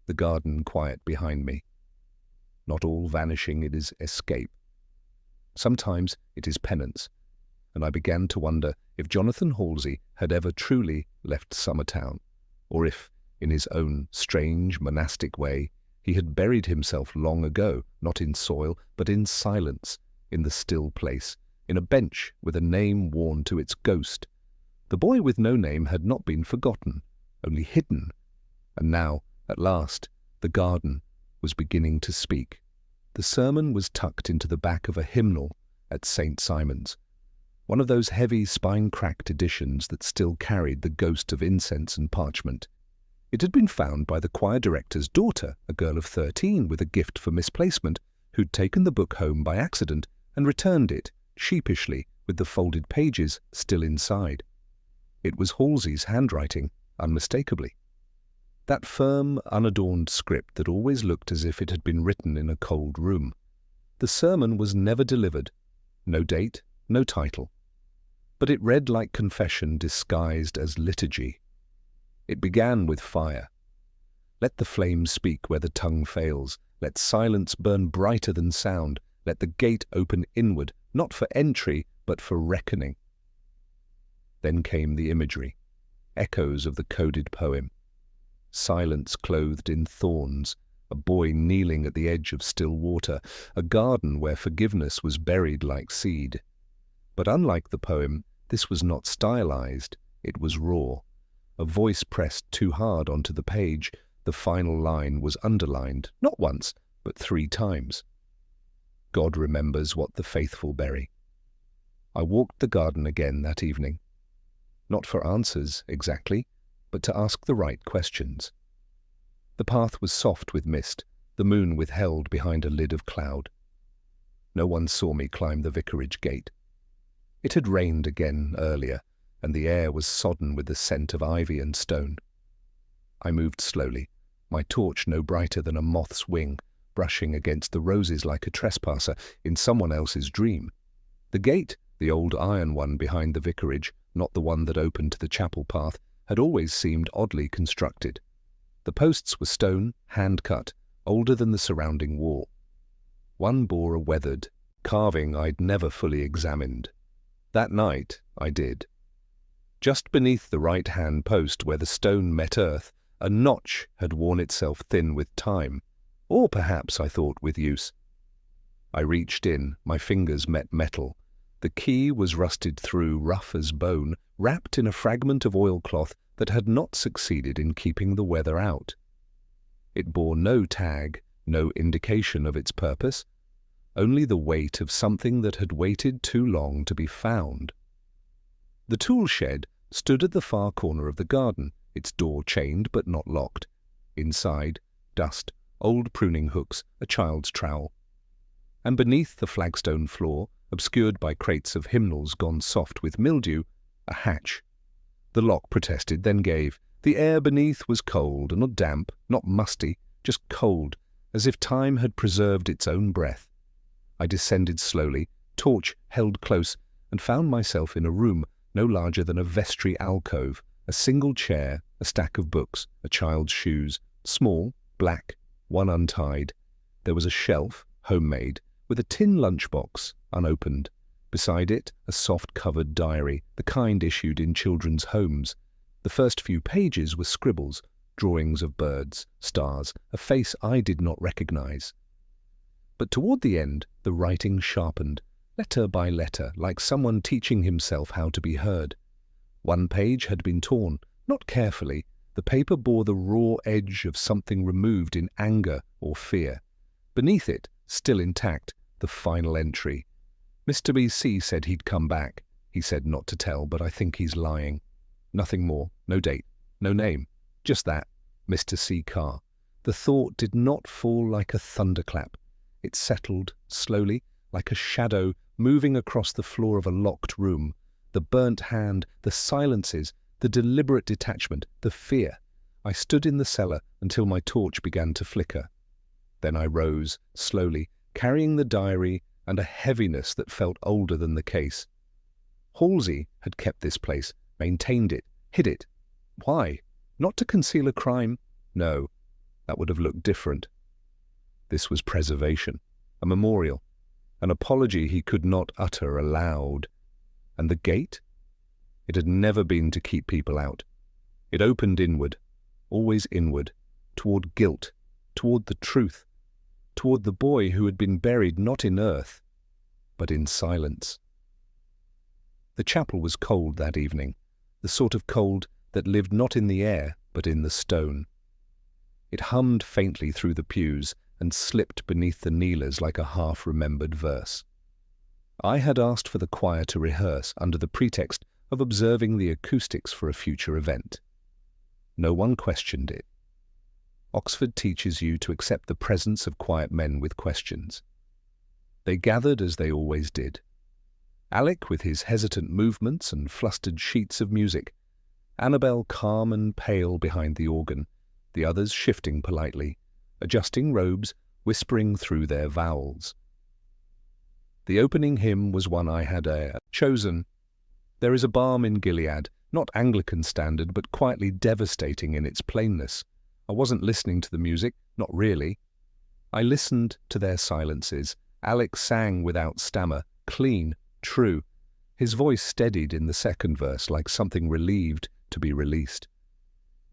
The garden quiet behind me. Not all vanishing, it is escape. Sometimes it is penance, and I began to wonder if Jonathan Halsey had ever truly left Summertown, or if, in his own strange monastic way, he had buried himself long ago, not in soil, but in silence, in the still place, in a bench with a name worn to its ghost. The boy with no name had not been forgotten, only hidden, and now, at last, the garden was beginning to speak. The sermon was tucked into the back of a hymnal at St. Simon's, one of those heavy, spine-cracked editions that still carried the ghost of incense and parchment. It had been found by the choir director's daughter, a girl of 13 with a gift for misplacement, who'd taken the book home by accident and returned it, sheepishly, with the folded pages still inside. It was Halsey's handwriting, unmistakably. That firm, unadorned script that always looked as if it had been written in a cold room. The sermon was never delivered. No date, no title. But it read like confession disguised as liturgy. It began with fire. Let the flame speak where the tongue fails. Let silence burn brighter than sound. Let the gate open inward, not for entry, but for reckoning. Then came the imagery, echoes of the coded poem. Silence clothed in thorns, a boy kneeling at the edge of still water, a garden where forgiveness was buried like seed. But unlike the poem, this was not stylized, it was raw. A voice pressed too hard onto the page, the final line was underlined, not once, but 3 times. God remembers what the faithful bury. I walked the garden again that evening. Not for answers, exactly, but to ask the right questions. The path was soft with mist, the moon withheld behind a lid of cloud. No one saw me climb the vicarage gate. It had rained again earlier, and the air was sodden with the scent of ivy and stone. I moved slowly, my torch no brighter than a moth's wing, brushing against the roses like a trespasser in someone else's dream. The gate, the old iron one behind the vicarage, not the one that opened to the chapel path, had always seemed oddly constructed. The posts were stone, hand-cut, older than the surrounding wall. One bore a weathered carving I'd never fully examined. That night I did. Just beneath the right-hand post where the stone met earth, a notch had worn itself thin with time, or perhaps, I thought, with use. I reached in, my fingers met metal. The key was rusted through, rough as bone, wrapped in a fragment of oilcloth that had not succeeded in keeping the weather out. It bore no tag, no indication of its purpose, only the weight of something that had waited too long to be found. The tool shed stood at the far corner of the garden, its door chained but not locked. Inside, dust, old pruning hooks, a child's trowel. And beneath the flagstone floor, obscured by crates of hymnals gone soft with mildew, a hatch. The lock protested, then gave. The air beneath was cold, not damp, not musty, just cold, as if time had preserved its own breath. I descended slowly, torch held close, and found myself in a room no larger than a vestry alcove, a single chair, a stack of books, a child's shoes, small, black, one untied. There was a shelf, homemade, with a tin lunchbox, unopened. Beside it, a soft-covered diary, the kind issued in children's homes. The first few pages were scribbles, drawings of birds, stars, a face I did not recognize. But toward the end, the writing sharpened, letter by letter, like someone teaching himself how to be heard. One page had been torn, not carefully. The paper bore the raw edge of something removed in anger or fear. Beneath it, still intact, the final entry. Mr. B.C. said he'd come back. He said not to tell, but I think he's lying. Nothing more, no date, no name, just that, Mr. C. Carr. The thought did not fall like a thunderclap. It settled, slowly, like a shadow moving across the floor of a locked room. The burnt hand, the silences, the deliberate detachment, the fear. I stood in the cellar until my torch began to flicker. Then I rose, slowly, carrying the diary and a heaviness that felt older than the case. Halsey had kept this place, maintained it, hid it. Why? Not to conceal a crime? No, that would have looked different. This was preservation, a memorial, an apology he could not utter aloud. And the gate? It had never been to keep people out. It opened inward, always inward, toward guilt, toward the truth, toward the boy who had been buried not in earth, but in silence. The chapel was cold that evening, the sort of cold that lived not in the air, but in the stone. It hummed faintly through the pews and slipped beneath the kneelers like a half-remembered verse. I had asked for the choir to rehearse under the pretext of observing the acoustics for a future event. No one questioned it. Oxford teaches you to accept the presence of quiet men with questions. They gathered as they always did. Alec with his hesitant movements and flustered sheets of music, Annabel calm and pale behind the organ, the others shifting politely, adjusting robes, whispering through their vowels. The opening hymn was one I had chosen. There is a balm in Gilead, not Anglican standard, but quietly devastating in its plainness. I wasn't listening to the music, not really. I listened to their silences. Alec sang without stammer, clean, true. His voice steadied in the second verse like something relieved to be released.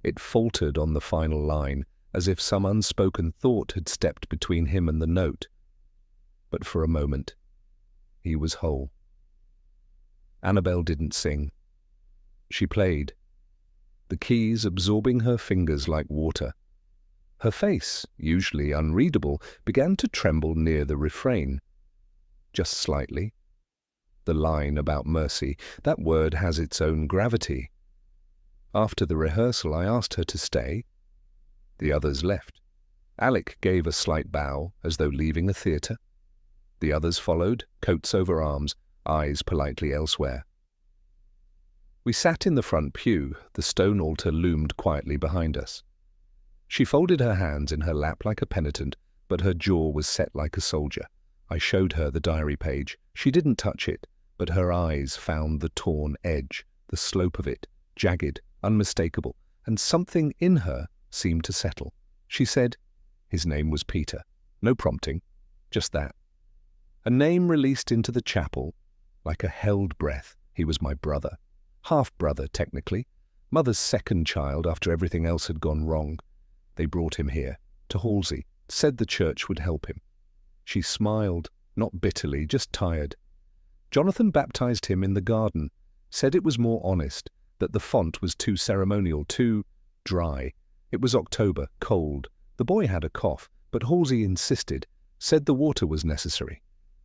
It faltered on the final line, as if some unspoken thought had stepped between him and the note. But for a moment, he was whole. Annabel didn't sing. She played, the keys absorbing her fingers like water. Her face, usually unreadable, began to tremble near the refrain. Just slightly. The line about mercy, that word has its own gravity. After the rehearsal, I asked her to stay. The others left. Alec gave a slight bow, as though leaving a theatre. The others followed, coats over arms, eyes politely elsewhere. We sat in the front pew. The stone altar loomed quietly behind us. She folded her hands in her lap like a penitent, but her jaw was set like a soldier. I showed her the diary page. She didn't touch it, but her eyes found the torn edge, the slope of it, jagged, unmistakable, and something in her seemed to settle. She said, his name was Peter. No prompting, just that. A name released into the chapel, like a held breath. He was my brother. Half-brother, technically. Mother's second child after everything else had gone wrong. They brought him here, to Halsey, said the church would help him. She smiled, not bitterly, just tired. Jonathan baptized him in the garden, said it was more honest, that the font was too ceremonial, too dry. It was October, cold. The boy had a cough, but Halsey insisted, said the water was necessary,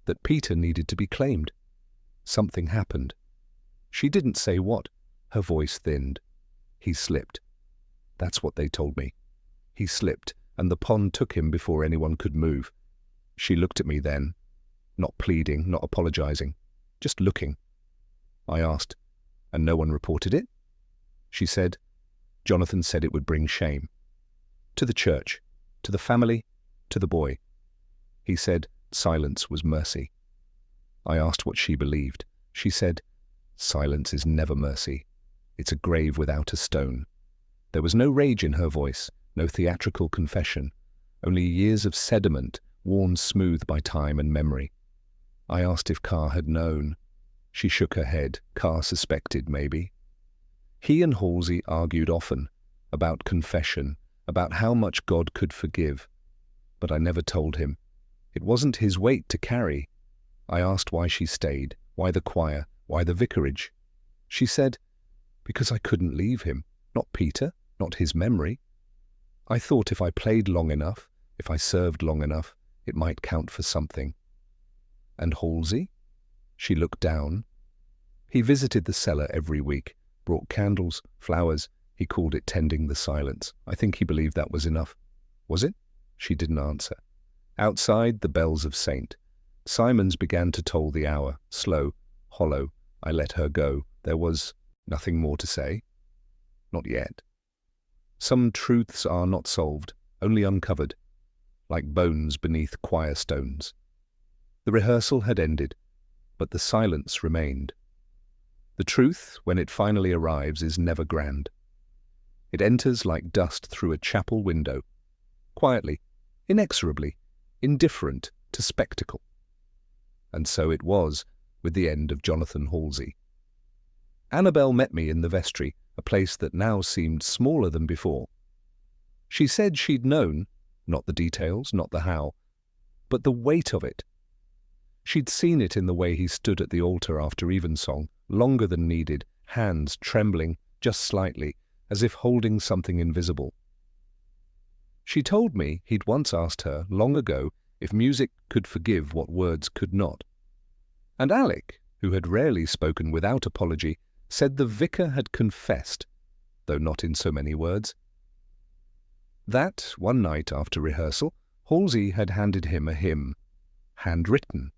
that Peter needed to be claimed. Something happened. She didn't say what. Her voice thinned. He slipped. That's what they told me. He slipped, and the pond took him before anyone could move. She looked at me then, not pleading, not apologizing, just looking. I asked, and no one reported it? She said, Jonathan said it would bring shame. To the church, to the family, to the boy. He said silence was mercy. I asked what she believed. She said, silence is never mercy. It's a grave without a stone. There was no rage in her voice, no theatrical confession, only years of sediment worn smooth by time and memory. I asked if Carr had known. She shook her head. Carr suspected, maybe. He and Halsey argued often about confession, about how much God could forgive. But I never told him. It wasn't his weight to carry. I asked why she stayed, why the choir, why the vicarage. She said, because I couldn't leave him, not Peter, not his memory. I thought if I played long enough, if I served long enough, it might count for something. And Halsey? She looked down. He visited the cellar every week, brought candles, flowers. He called it tending the silence. I think he believed that was enough. Was it? She didn't answer. Outside, the bells of Saint. Simons began to toll the hour, slow, hollow. I let her go. There was nothing more to say. Not yet. Some truths are not solved, only uncovered, like bones beneath choir stones. The rehearsal had ended, but the silence remained. The truth, when it finally arrives, is never grand. It enters like dust through a chapel window, quietly, inexorably, indifferent to spectacle. And so it was with the end of Jonathan Halsey. Annabel met me in the vestry, a place that now seemed smaller than before. She said she'd known, not the details, not the how, but the weight of it. She'd seen it in the way he stood at the altar after evensong, longer than needed, hands trembling just slightly, as if holding something invisible. She told me he'd once asked her, long ago, if music could forgive what words could not. And Alec, who had rarely spoken without apology, said the vicar had confessed. though not in so many words. That, one night after rehearsal, Halsey had handed him a hymn, handwritten,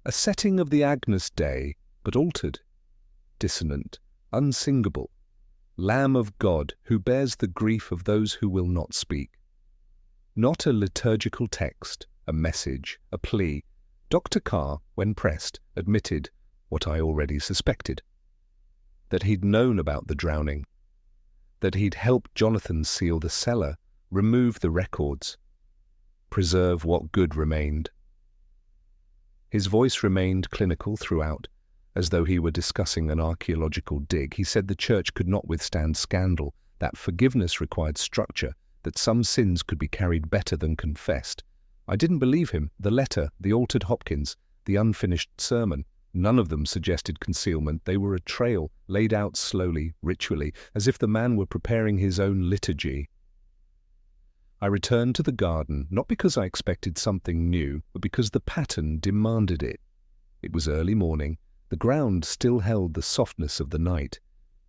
a setting of the Agnus Dei, but altered, dissonant, unsingable, Lamb of God who bears the grief of those who will not speak. Not a liturgical text, a message, a plea. Dr. Carr, when pressed, admitted what I already suspected, that he'd known about the drowning, that he'd helped Jonathan seal the cellar, remove the records, preserve what good remained. His voice remained clinical throughout, as though he were discussing an archaeological dig. He said the church could not withstand scandal, that forgiveness required structure, that some sins could be carried better than confessed. I didn't believe him. The letter, the altered Hopkins, the unfinished sermon, none of them suggested concealment. They were a trail, laid out slowly, ritually, as if the man were preparing his own liturgy. I returned to the garden, not because I expected something new, but because the pattern demanded it. It was early morning. The ground still held the softness of the night.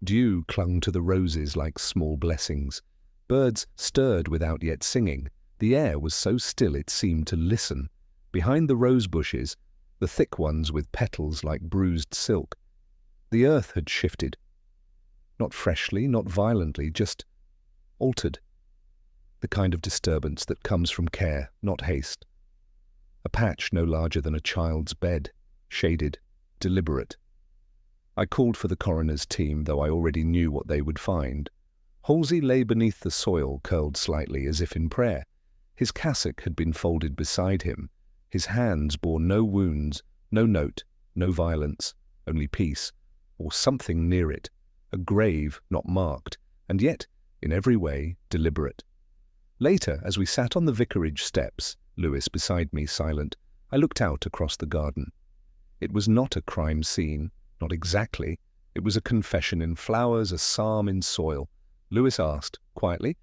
Dew clung to the roses like small blessings. Birds stirred without yet singing. The air was so still it seemed to listen. Behind the rose bushes, the thick ones with petals like bruised silk, the earth had shifted. Not freshly, not violently, just altered. The kind of disturbance that comes from care, not haste. A patch no larger than a child's bed, shaded, deliberate. I called for the coroner's team, though I already knew what they would find. Halsey lay beneath the soil, curled slightly as if in prayer. His cassock had been folded beside him. His hands bore no wounds, no note, no violence, only peace, or something near it, a grave not marked, and yet, in every way, deliberate. Later, as we sat on the vicarage steps, Lewis beside me silent, I looked out across the garden. It was not a crime scene, not exactly. It was a confession in flowers, a psalm in soil. Lewis asked, quietly,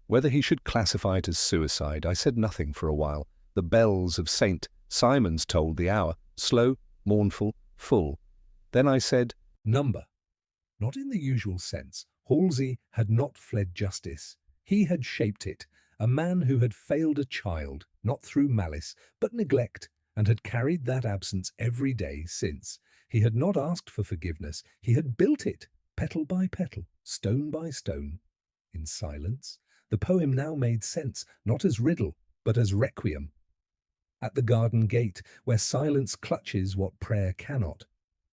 whether he should classify it as suicide. I said nothing for a while. The bells of St. Simon's tolled the hour, slow, mournful, full. Then I said, number. Not in the usual sense. Halsey had not fled justice. He had shaped it, a man who had failed a child, not through malice, but neglect, and had carried that absence every day since. He had not asked for forgiveness. He had built it, petal by petal, stone by stone. In silence, the poem now made sense, not as riddle, but as requiem. At the garden gate, where silence clutches what prayer cannot,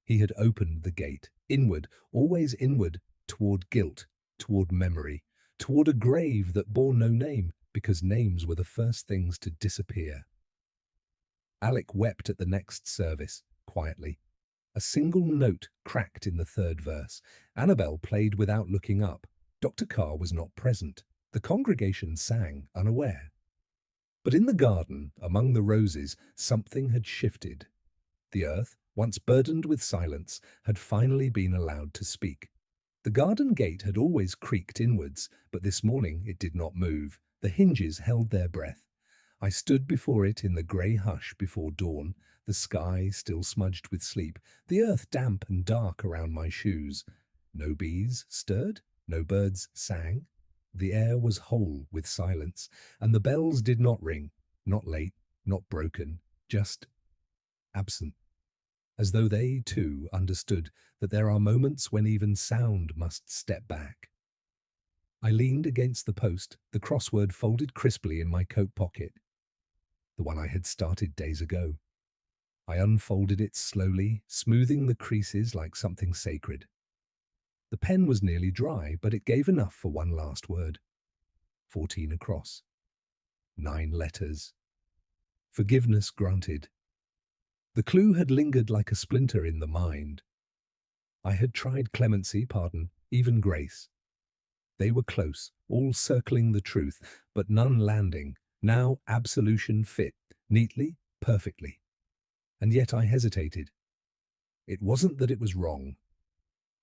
he had opened the gate, inward, always inward, toward guilt, toward memory, toward a grave that bore no name, because names were the first things to disappear. Alec wept at the next service, quietly. A single note cracked in the third verse. Annabel played without looking up. Dr. Carr was not present. The congregation sang, unaware. But in the garden, among the roses, something had shifted. The earth, once burdened with silence, had finally been allowed to speak. The garden gate had always creaked inwards, but this morning it did not move. The hinges held their breath. I stood before it in the grey hush before dawn, the sky still smudged with sleep, the earth damp and dark around my shoes. No bees stirred, no birds sang. The air was whole with silence, and the bells did not ring, not late, not broken, just absent, as though they, too, understood that there are moments when even sound must step back. I leaned against the post, the crossword folded crisply in my coat pocket, the one I had started days ago. I unfolded it slowly, smoothing the creases like something sacred. The pen was nearly dry, but it gave enough for one last word. 14 across. 9 letters. Forgiveness granted. The clue had lingered like a splinter in the mind. I had tried clemency, pardon, even grace. They were close, all circling the truth, but none landing. Now absolution fit, neatly, perfectly. And yet I hesitated. It wasn't that it was wrong.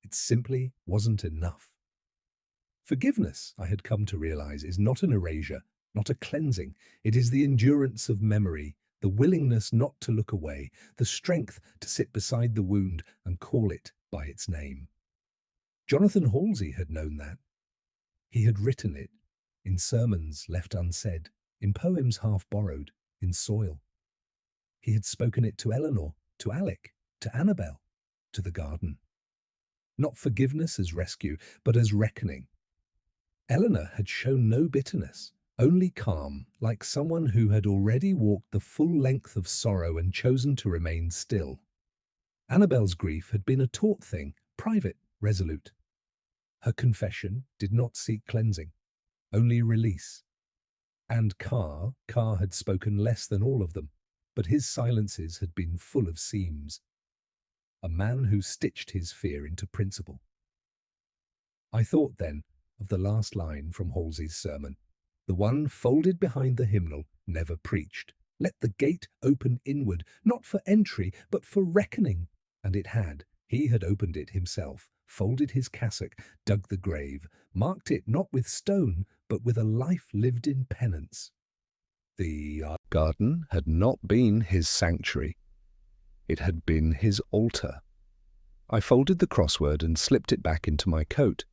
It simply wasn't enough. Forgiveness, I had come to realize, is not an erasure, not a cleansing. It is the endurance of memory, the willingness not to look away, the strength to sit beside the wound and call it by its name. Jonathan Halsey had known that. He had written it, in sermons left unsaid, in poems half borrowed, in soil. He had spoken it to Eleanor, to Alec, to Annabel, to the garden. Not forgiveness as rescue, but as reckoning. Eleanor had shown no bitterness, only calm, like someone who had already walked the full length of sorrow and chosen to remain still. Annabel's grief had been a taut thing, private, resolute. Her confession did not seek cleansing, only release. And Carr had spoken less than all of them, but his silences had been full of seams. A man who stitched his fear into principle. I thought then of the last line from Halsey's sermon, the one folded behind the hymnal, never preached. Let the gate open inward, not for entry, but for reckoning. And it had. He had opened it himself, folded his cassock, dug the grave, marked it not with stone, but with a life lived in penance. The garden had not been his sanctuary. It had been his altar. I folded the crossword and slipped it back into my coat.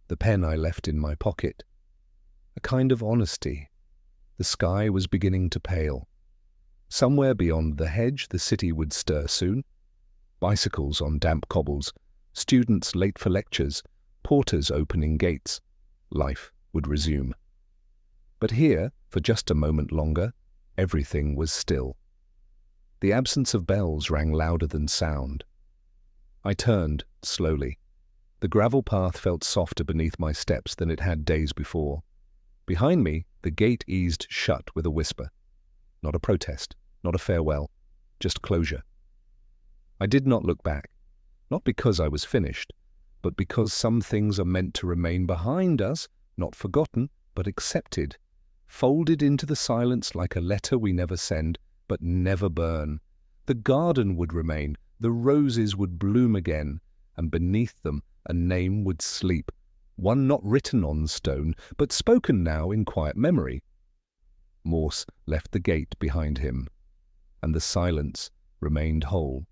The pen I left in my pocket. A kind of honesty. The sky was beginning to pale. Somewhere beyond the hedge the city would stir soon. Bicycles on damp cobbles, students late for lectures, porters opening gates. Life would resume. But here, for just a moment longer, everything was still. The absence of bells rang louder than sound. I turned, slowly. The gravel path felt softer beneath my steps than it had days before. Behind me, the gate eased shut with a whisper. Not a protest, not a farewell, just closure. I did not look back, not because I was finished, but because some things are meant to remain behind us, not forgotten, but accepted, folded into the silence like a letter we never send, but never burn. The garden would remain, the roses would bloom again, and beneath them a name would sleep, one not written on stone, but spoken now in quiet memory. Morse left the gate behind him, and the silence remained whole.